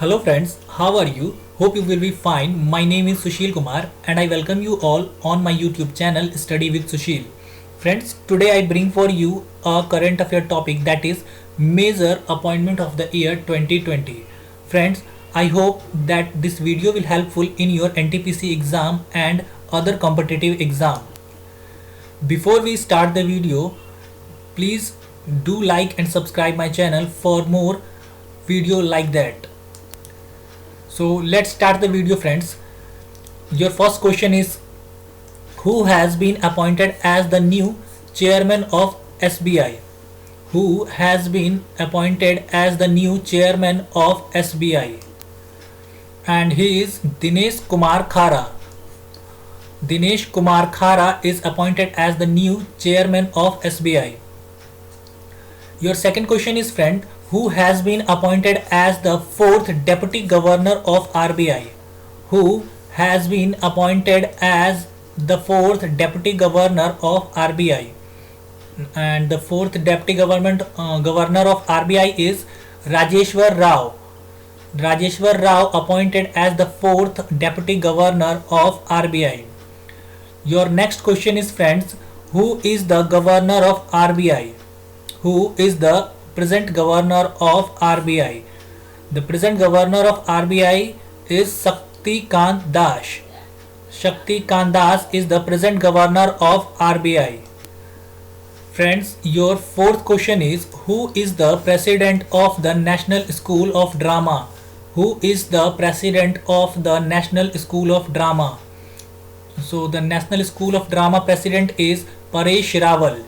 Hello friends, how are you? Hope you will be fine. My name is Sushil Kumar and I welcome you all on my YouTube channel Study with Sushil. Friends, today I bring for you a current affair topic that is major appointment of the year 2020. Friends, I hope that this video will helpful in your NTPC exam and other competitive exam. Before we start the video, please do like and subscribe my channel for more video like that. So let's start the video friends. Your first question is, who has been appointed as the new chairman of SBI? Who has been appointed as the new chairman of SBI? And he is Dinesh Kumar Khara. Dinesh Kumar Khara is appointed as the new chairman of SBI. Your second question is, friend, who has been appointed as the fourth deputy governor of RBI? Who has been appointed as the fourth deputy governor of RBI? And the fourth deputy governor of RBI is Rajeshwar Rao. Rajeshwar Rao appointed as the fourth deputy governor of RBI. Your next question is, friends, who is the governor of RBI? Who is the present governor of RBI? The present governor of RBI is Shakti Kant Das. Shakti Kant Das is the present governor of RBI. Friends, your fourth question is, who is the president of the National School of Drama? Who is the president of the National School of Drama? So the National School of Drama president is Paresh Rawal.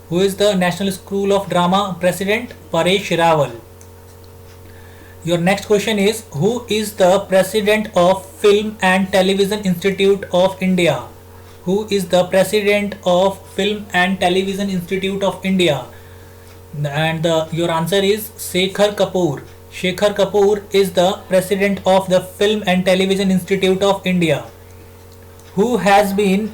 Who is the National School of Drama president? Paresh Rawal. Your next question is, who is the president of Film and Television Institute of India? Who is the president of Film and Television Institute of India? And your answer is Shekhar Kapoor. Shekhar Kapoor is the president of the Film and Television Institute of India. Who has been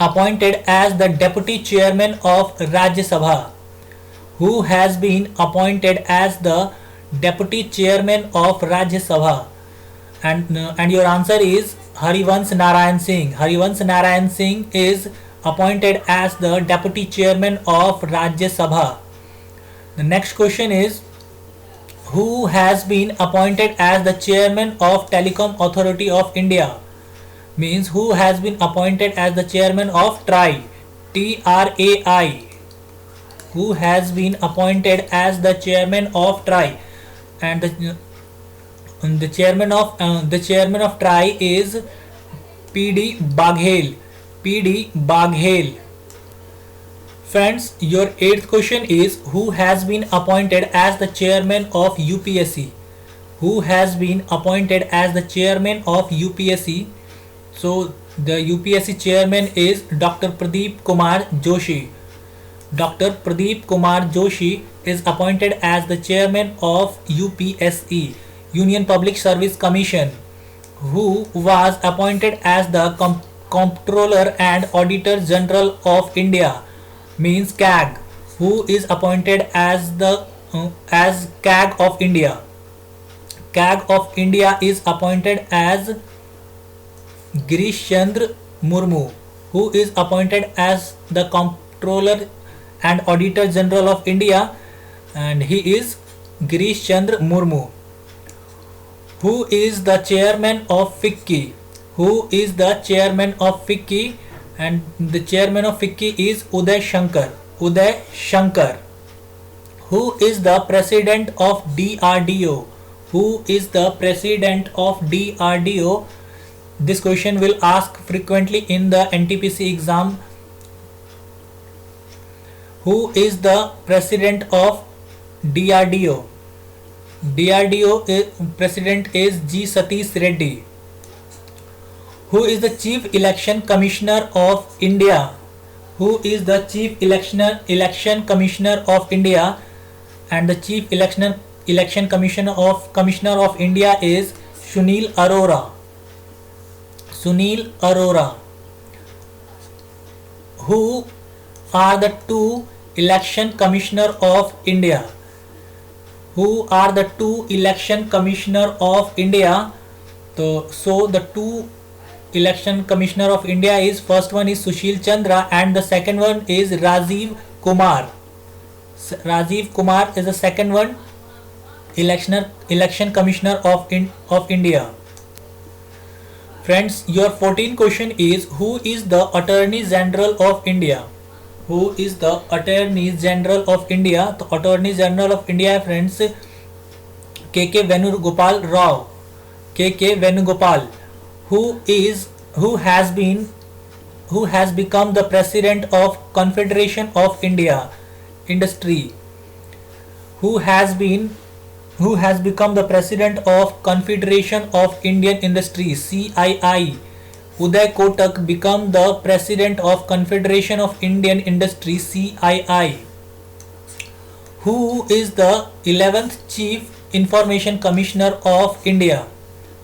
appointed as the deputy chairman of Rajya Sabha? Who has been appointed as the deputy chairman of Rajya Sabha? And your answer is Harivansh Narayan Singh. Harivansh Narayan Singh is appointed as the deputy chairman of Rajya Sabha. The next question is, who has been appointed as the chairman of Telecom Authority of India? Means who has been appointed as the chairman of TRAI, TRAI. Who has been appointed as the chairman of TRAI? And the chairman of TRAI is PD Baghel. PD Baghel. Friends, your eighth question is, who has been appointed as the chairman of UPSC? Who has been appointed as the chairman of UPSC? So the UPSC chairman is Dr. Pradeep Kumar Joshi. Dr. Pradeep Kumar Joshi is appointed as the chairman of UPSE, Union Public Service Commission. Who was appointed as the Comptroller and Auditor General of India, means CAG. Who is appointed as the as CAG of India? CAG of India is appointed as Girish Chandra Murmu. Who is appointed as the Comptroller and Auditor General of India, and he is Girish Chandra Murmu. Who is the chairman of FICCI? Who is the chairman of FICCI? And the chairman of FICCI is Uday Shankar. Uday Shankar. Who is the president of DRDO? Who is the president of DRDO? This question will ask frequently in the NTPC exam. Who is the president of DRDO? DRDO president is G. Satish Reddy. Who is the Chief Election Commissioner of India? Who is the Chief Election Commissioner of India? And the Chief Election Commissioner of India is Sunil Arora. Sunil Arora. Who are the two election commissioner of India? who are the two election commissioner of India? So the two election commissioner of India is, first one is Sushil Chandra and the second one is Rajiv Kumar. Rajiv Kumar is the second one election commissioner of India. Friends, your 14th question is, who is the Attorney General of India? Who is the Attorney General of India? The Attorney General of India, friends, K.K. Venugopal Rao. K.K. Venugopal, who has become the President of Confederation of India Industry. Who has become the President of Confederation of Indian Industry, CII. Uday Kotak become the President of Confederation of Indian Industry, CII. Who is the 11th Chief Information Commissioner of India?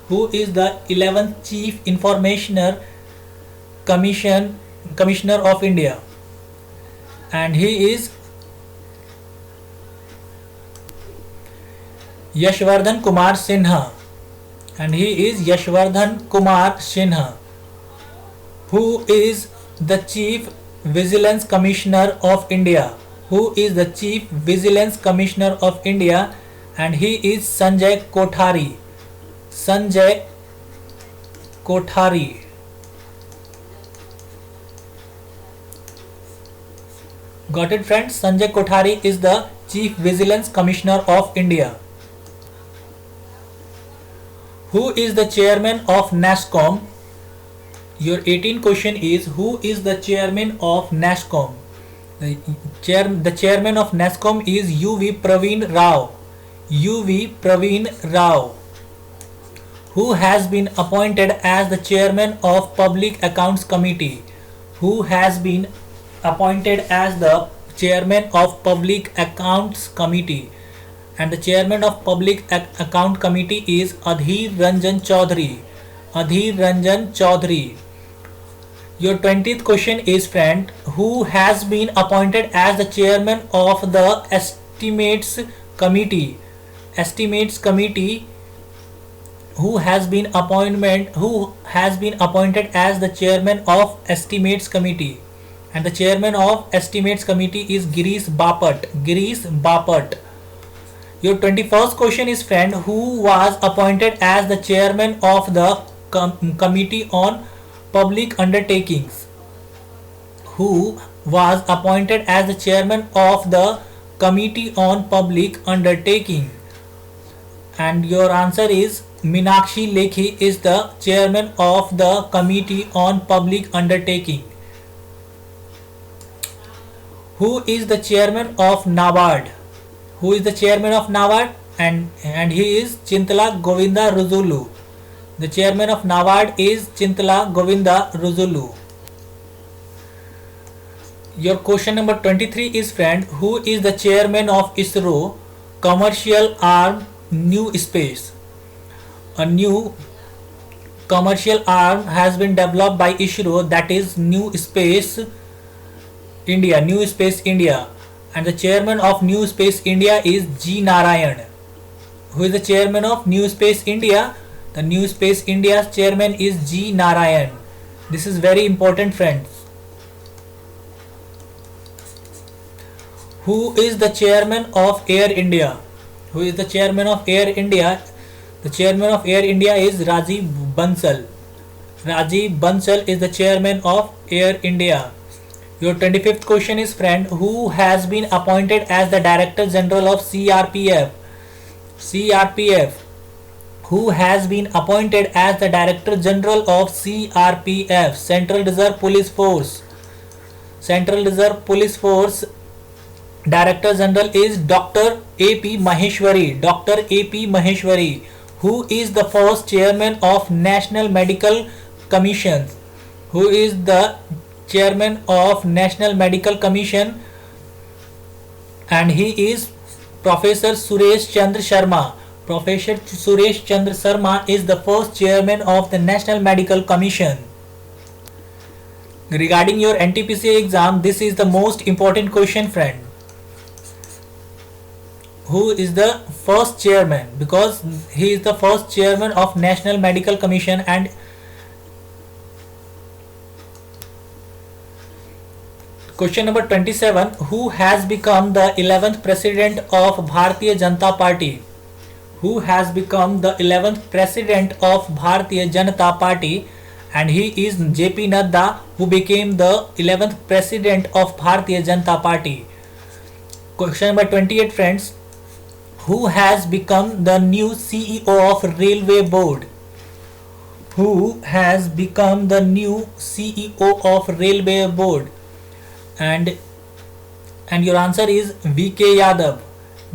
Who is the 11th Chief Information Commissioner of India? And he is Yashvardhan Kumar Sinha. And he is Yashvardhan Kumar Sinha. Who is the Chief Vigilance Commissioner of India? Who is the Chief Vigilance Commissioner of India? And he is Sanjay Kothari. Sanjay Kothari. Got it, friends? Sanjay Kothari is the Chief Vigilance Commissioner of India. Who is the Chairman of NASSCOM? Your 18th question is, who is the Chairman of NASSCOM? The Chairman of NASSCOM is U.V. Praveen Rao. U.V. Praveen Rao. Who has been appointed as the Chairman of Public Accounts Committee? Who has been appointed as the Chairman of Public Accounts Committee? And the Chairman of Public Account Committee is Adhir Ranjan Chaudhary. Adhir Ranjan Chaudhary. Your 20th question is, friend, who has been appointed as the Chairman of the Estimates Committee? Estimates Committee. Who has been appointed as the Chairman of Estimates Committee? And the Chairman of Estimates Committee is Girish Bapat. Girish Bapat. Your 21st question is, friend, who was appointed as the Chairman of the Committee on Public Undertakings? Who was appointed as the Chairman of the Committee on Public Undertaking? And your answer is Meenakshi Lekhi is the Chairman of the Committee on Public Undertaking. Who is the Chairman of NABARD? Who is the Chairman of NABARD? And he is Chintala Govinda Ruzulu. The Chairman of NABARD is Chintala Govinda Ruzulu. Your question number 23 is, friend, who is the Chairman of ISRO Commercial Arm New Space? A new commercial arm has been developed by ISRO, that is New Space India. New Space India. And the Chairman of New Space India is G. Narayan. Who is the Chairman of New Space India? The New Space India's Chairman is G. Narayan. This is very important, friends. Who is the Chairman of Air India? Who is the Chairman of Air India? The Chairman of Air India is Rajiv Bansal. Rajiv Bansal is the Chairman of Air India. Your 25th question is, friend, who has been appointed as the Director General of CRPF? CRPF. Who has been appointed as the Director General of CRPF? Central Reserve Police Force. Central Reserve Police Force Director General is Dr. A.P. Maheshwari. Dr. A.P. Maheshwari. Who is the first Chairman of National Medical Commission? Who is the Chairman of National Medical Commission? And he is Professor Suresh Chandra Sharma. Professor Suresh Chandra Sharma is the first Chairman of the National Medical Commission. Regarding your NTPC exam, this is the most important question, friend. who is the first chairman, because he is the first chairman of National Medical Commission. And question number 27, who has become the 11th president of Bharatiya Janata Party? Who has become the 11th president of Bharatiya Janata Party? And he is JP Nadda, who became the 11th president of Bharatiya Janata Party. Question number 28, friends, who has become the new CEO of Railway Board? Who has become the new CEO of Railway Board? And your answer is VK Yadav.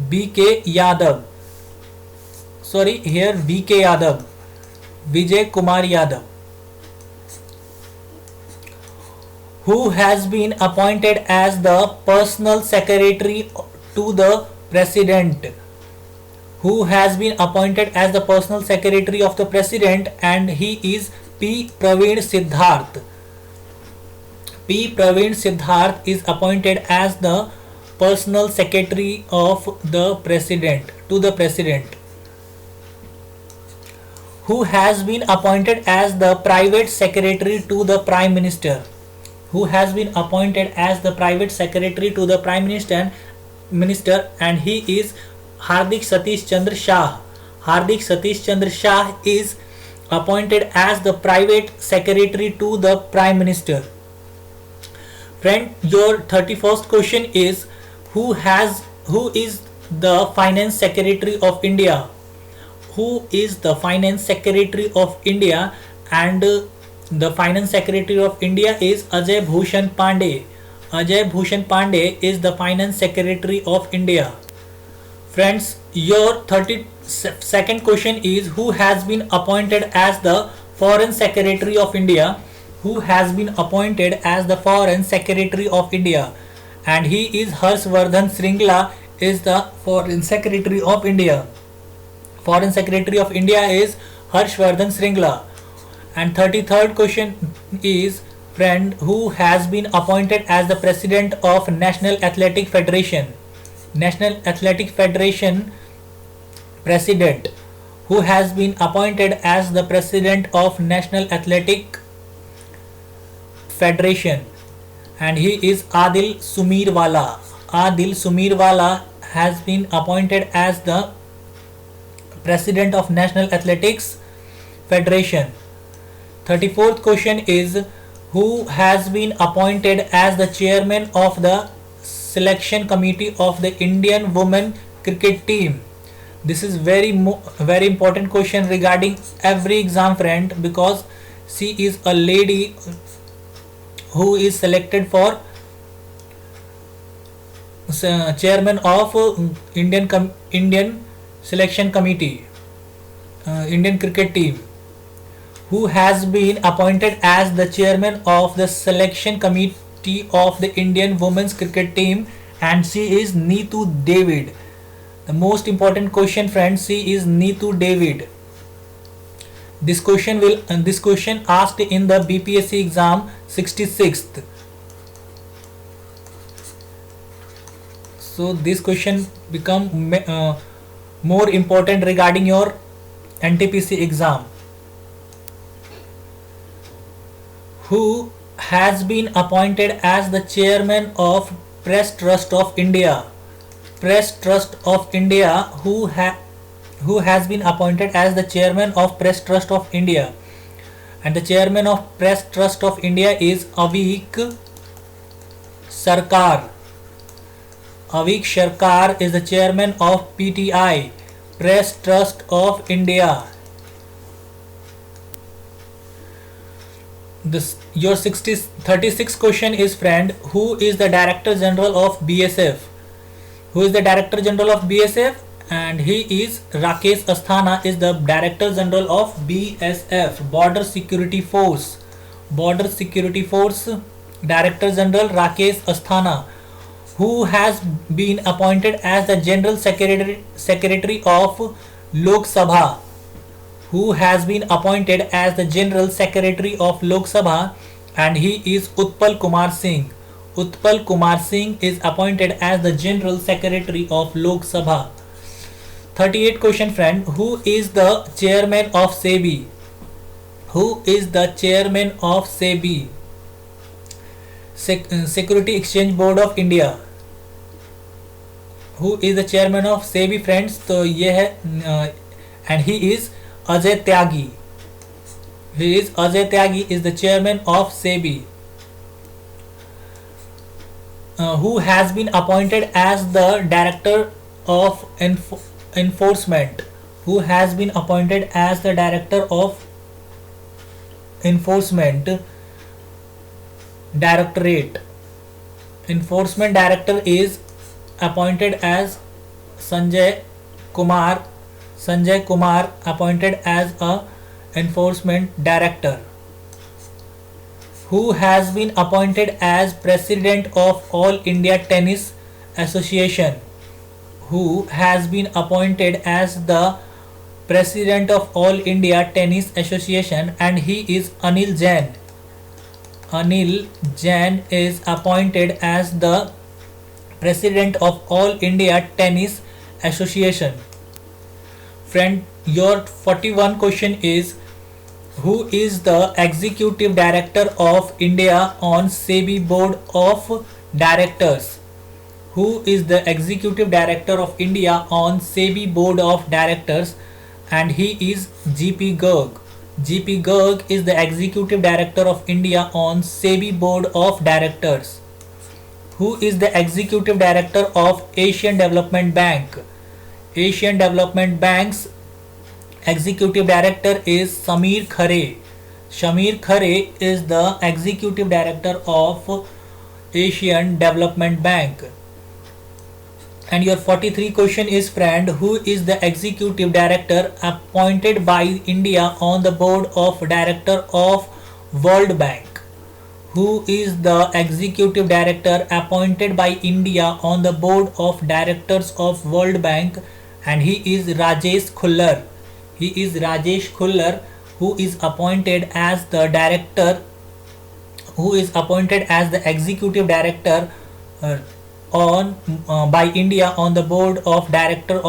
BK Yadav. Sorry, here VK Yadav. Vijay Kumar Yadav. Who has been appointed as the personal secretary to the president? Who has been appointed as the personal secretary of the president? And he is P. Praveen Siddharth. P. Praveen Siddharth is appointed as the personal secretary of the president to the president. Who has been appointed as the private secretary to the prime minister? Who has been appointed as the private secretary to the prime minister, and he is Hardik Satish Chandra Shah. Hardik Satish Chandra Shah is appointed as the private secretary to the prime minister. Friend, your 31st question is, who is the finance secretary of India? Who is the finance secretary of India? And the finance secretary of India is Ajay Bhushan Pandey. Ajay Bhushan Pandey is the finance secretary of India. Friends, your 32nd question is, who has been appointed as the foreign secretary of India? Who has been appointed as the foreign secretary of India? And he is Harshvardhan Shringla is the foreign secretary of India. Foreign secretary of India is Harshvardhan Shringla. And 33rd question is, friend, who has been appointed as the president of National Athletic Federation? National Athletic Federation president. Who has been appointed as the president of National Athletic Federation? And he is Adil Sumerwala. Adil Sumerwala has been appointed as the president of National Athletics Federation. 34th question is, who has been appointed as the chairman of the selection committee of the Indian women cricket team? This is very important question regarding every exam, friend, because she is a lady who is selected for chairman of Indian selection committee, Indian cricket team. Who has been appointed as the chairman of the selection committee of the Indian women's cricket team? And she is Neetu David. The most important question, friends, she is Neetu David. This question asked in the BPSC exam 66th. So this question become more important regarding your NTPC exam. Who has been appointed as the chairman of Press Trust of India? Press Trust of India. Who has been appointed as the chairman of Press Trust of India? And the chairman of Press Trust of India is Avik Sarkar. Avik Sarkar is the chairman of PTI, Press Trust of India. Your 36th question is, friend, who is the Director General of BSF? Who is the Director General of BSF? And he is Rakesh Asthana is the Director General of BSF, Border Security Force. Border Security Force Director General Rakesh Asthana, who has been appointed as the General Secretary of Lok Sabha. Who has been appointed as the General Secretary of Lok Sabha, and he is Utpal Kumar Singh. Utpal Kumar Singh is appointed as the General Secretary of Lok Sabha. 38 question friend. Who is the chairman of SEBI? Who is the chairman of SEBI? Security Exchange Board of India. Who is the chairman of SEBI friends? तो ये है and he is Ajay Tyagi. He is Ajay Tyagi is the chairman of SEBI. Who has been appointed as the director of enforcement? Who has been appointed as the director of enforcement directorate? Enforcement director is appointed as Sanjay Kumar. Sanjay Kumar appointed as a enforcement director. Who has been appointed as president of All India Tennis Association? Who has been appointed as the president of All India Tennis Association, and he is Anil Jain. Anil Jain is appointed as the president of All India Tennis Association. Friend, your 41 question is, who is the executive director of India on SEBI board of directors? Who is the executive director of India on SEBI board of directors? And he is GP Garg. GP Garg is the executive director of India on SEBI board of directors. Who is the executive director of Asian Development Bank? Asian Development Bank's executive director is Samir Khare. Samir Khare is the executive director of Asian Development Bank. And your 43 question is, friend, who is the executive director appointed by India on the board of director of World Bank? Who is the executive director appointed by India on the board of directors of World Bank? And he is Rajesh Khullar. He is Rajesh Khullar, who is appointed as the director, who is appointed as the executive director by India on the board of directors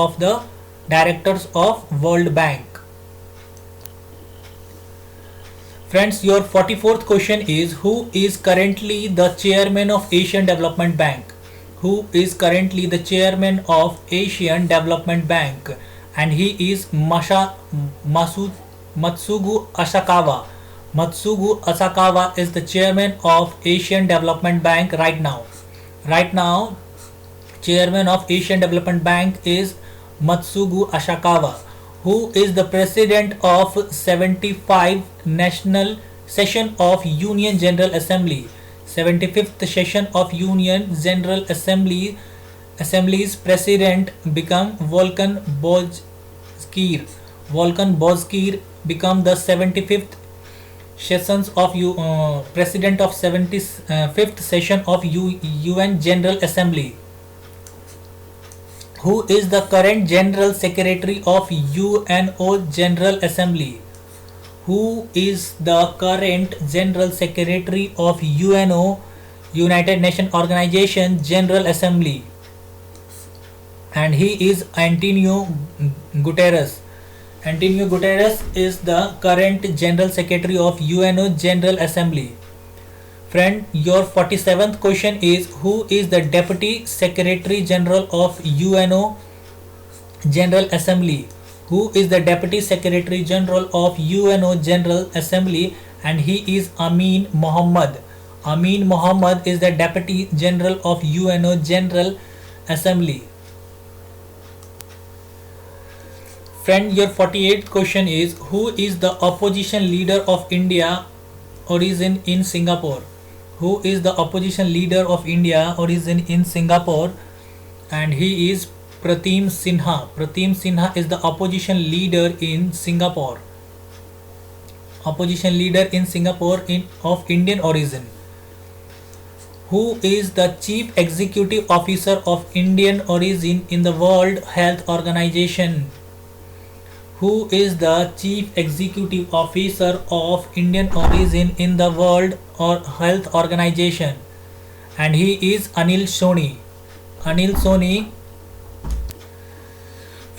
of World Bank. Friends, your 44th question is, who is currently the chairman of Asian Development Bank? Who is currently the chairman of Asian Development Bank? And he is Matsugu Asakawa. Matsugu Asakawa is the chairman of Asian Development Bank right now. Right now, chairman of Asian Development Bank is Matsugu Asakawa, who is the president of 75 National Session of Union General Assembly. 75th Session of Union General Assembly's president become Volkan Bozkir. Volkan Bozkir become the 75th sessions of president of 75th session of UN General Assembly. Who is the current General Secretary of UNO General Assembly? Who is the current General Secretary of UNO United Nations Organization General Assembly? And he is Antonio Guterres. Antonio Guterres is the current General Secretary of UNO General Assembly. Friend, your 47th question is, who is the Deputy Secretary General of UNO General Assembly? Who is the Deputy Secretary General of UNO General Assembly? And he is Amin Mohammed. Amin Mohammed is the Deputy General of UNO General Assembly. Friend, your 48th question is, who is the opposition leader of India origin in Singapore? Who is the opposition leader of India origin in Singapore? And he is Pratim Sinha. Pratim Sinha is the opposition leader in Singapore. Opposition leader in Singapore of Indian origin. Who is the Chief Executive Officer of Indian origin in the World Health Organization? Who is the Chief Executive Officer of Indian origin in the World Health Organization? And he is Anil Soni. Anil Soni.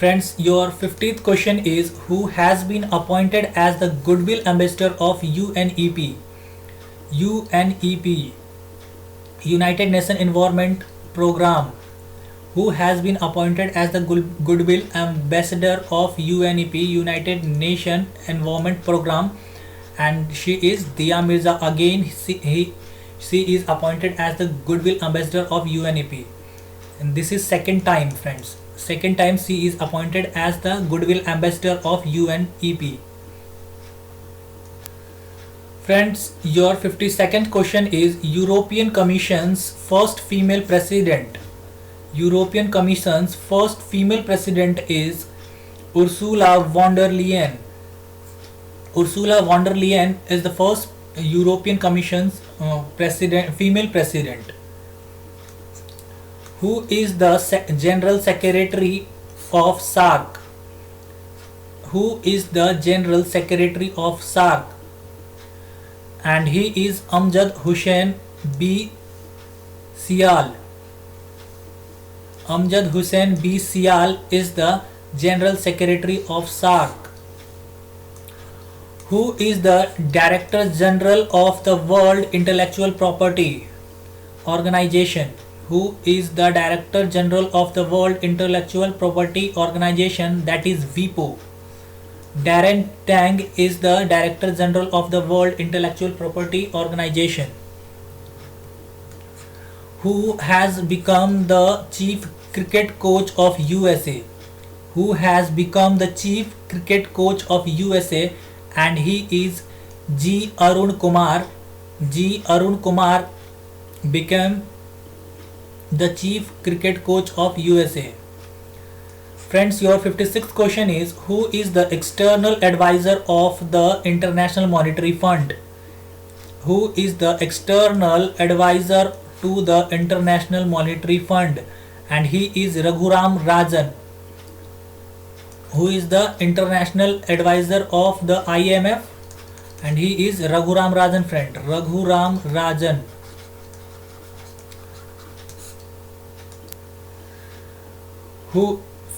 Friends, your 50th question is, who has been appointed as the Goodwill Ambassador of UNEP? UNEP, United Nations Environment Program. Who has been appointed as the Goodwill Ambassador of UNEP, United Nations Environment Program, and she is Dia Mirza. Again, she is appointed as the Goodwill Ambassador of UNEP, and this is second time, friends. Second time she is appointed as the Goodwill Ambassador of UNEP. Friends, your 52nd question is, European Commission's first female president. European Commission's first female president is Ursula von der Leyen. Ursula von der Leyen is the first European Commission's female president. Who is the General Secretary of SAARC? Who is the General Secretary of SAARC? And he is Amjad Hussain B. Sial. Amjad Hussain B. Sial is the General Secretary of SAARC. Who is the Director General of the World Intellectual Property Organization? Who is the Director General of the World Intellectual Property Organization, that is WIPO? Darren Tang is the Director General of the World Intellectual Property Organization. Who has become the Chief Cricket Coach of USA? Who has become the Chief Cricket Coach of USA, and he is G. Arun Kumar. G. Arun Kumar became the Chief Cricket Coach of USA. Friends, your 56th question is, who is the external advisor of the International Monetary Fund? Who is the external advisor to the International Monetary Fund? And he is Raghuram Rajan. Who is the international advisor of the IMF? And he is Raghuram Rajan, friend. Raghuram Rajan.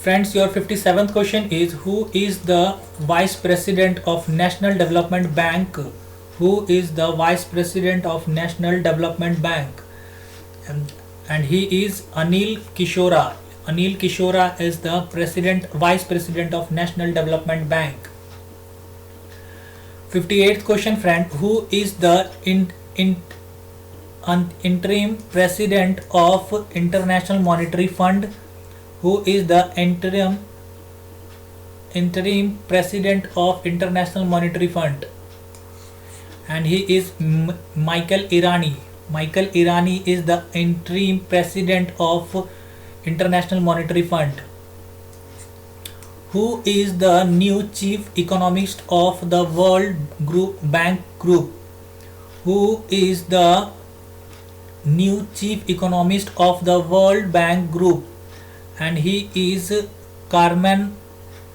Friends, your 57th question is, who is the Vice President of National Development Bank? Who is the Vice President of National Development Bank? And he is Anil Kishora. Anil Kishora is the Vice President of National Development Bank. 58th question, friend, who is the interim President of International Monetary Fund? Who is the interim President of International Monetary Fund? And he is Michael Irani. Michael Irani is the interim President of International Monetary Fund. Who is the new Chief Economist of the World Bank Group? Who is the new Chief Economist of the World Bank Group? And he is Carmen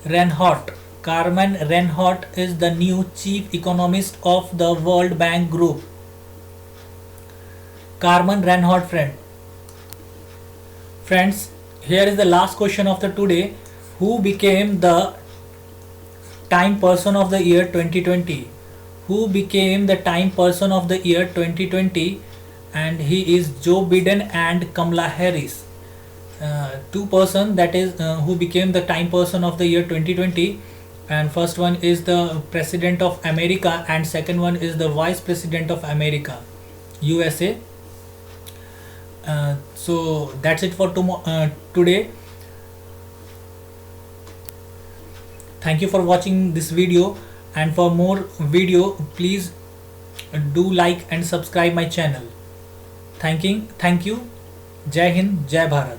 Reinhart. Carmen Reinhart is the new Chief Economist of the World Bank Group. Carmen Reinhart, friends, here is the last question of the today. Who became the Time Person of the Year 2020? Who became the Time Person of the Year 2020? And he is Joe Biden and Kamala Harris. Two person that is who became the Time Person of the Year 2020, and first one is the President of America and second one is the Vice President of America, USA. So that's it for today. Thank you for watching this video, and for more video please do like and subscribe my channel. Thank you. Jai Hind, Jai Bharat.